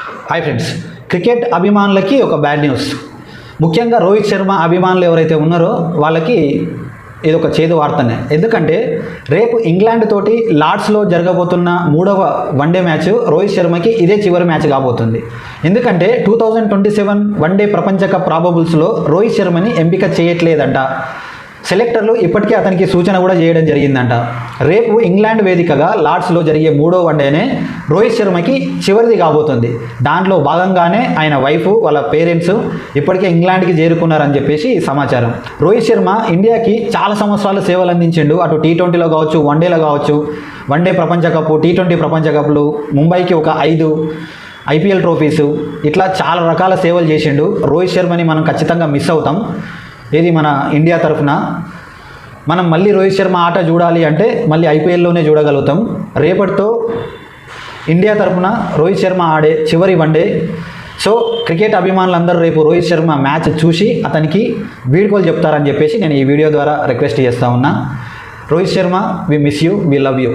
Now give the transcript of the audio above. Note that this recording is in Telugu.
హాయ్ ఫ్రెండ్స్, క్రికెట్ అభిమానులకి ఒక బ్యాడ్ న్యూస్. ముఖ్యంగా రోహిత్ శర్మ అభిమానులు ఎవరైతే ఉన్నారో వాళ్ళకి ఇది ఒక చేదు వార్తనే. ఎందుకంటే రేపు ఇంగ్లాండ్ తోటి లార్డ్స్లో జరగబోతున్న 3వ వన్డే మ్యాచ్ రోహిత్ శర్మకి ఇదే చివరి మ్యాచ్ కాబోతుంది. ఎందుకంటే 2027 వన్డే ప్రపంచ కప్ ప్రాబబుల్స్లో రోహిత్ శర్మని ఎంపిక చేయట్లేదంట. సెలెక్టర్లు ఇప్పటికే అతనికి సూచన కూడా చేయడం జరిగిందంట. రేపు ఇంగ్లాండ్ వేదికగా లార్డ్స్లో జరిగే 3వ వన్డేనే రోహిత్ శర్మకి చివరిది కాబోతుంది. దాంట్లో భాగంగానే ఆయన వైఫ్ వాళ్ళ పేరెంట్స్ ఇప్పటికే ఇంగ్లాండ్కి చేరుకున్నారని చెప్పేసి సమాచారం. రోహిత్ శర్మ ఇండియాకి చాలా సంవత్సరాలు సేవలు అందించిండు. అటు T20లో కావచ్చు, వన్డేలో కావచ్చు, వన్డే ప్రపంచ కప్, T20 ప్రపంచ కప్లు, ముంబైకి ఒక 5 IPL ట్రోఫీసు, ఇట్లా చాలా రకాల సేవలు చేసిండు. రోహిత్ శర్మని మనం ఖచ్చితంగా మిస్ అవుతాం. ఇది మన ఇండియా తరఫున మనం మళ్ళీ రోహిత్ శర్మ ఆట చూడాలి అంటే మళ్ళీ IPLలోనే చూడగలుగుతాం. రేపటితో ఇండియా తరఫున రోహిత్ శర్మ ఆడే చివరి వన్డే. సో క్రికెట్ అభిమానులందరూ రేపు రోహిత్ శర్మ మ్యాచ్ చూసి అతనికి వీడ్కోలు చెప్తారని చెప్పేసి నేను ఈ వీడియో ద్వారా రిక్వెస్ట్ చేస్తూ ఉన్నా. Rohit Sharma, we miss you, we love you.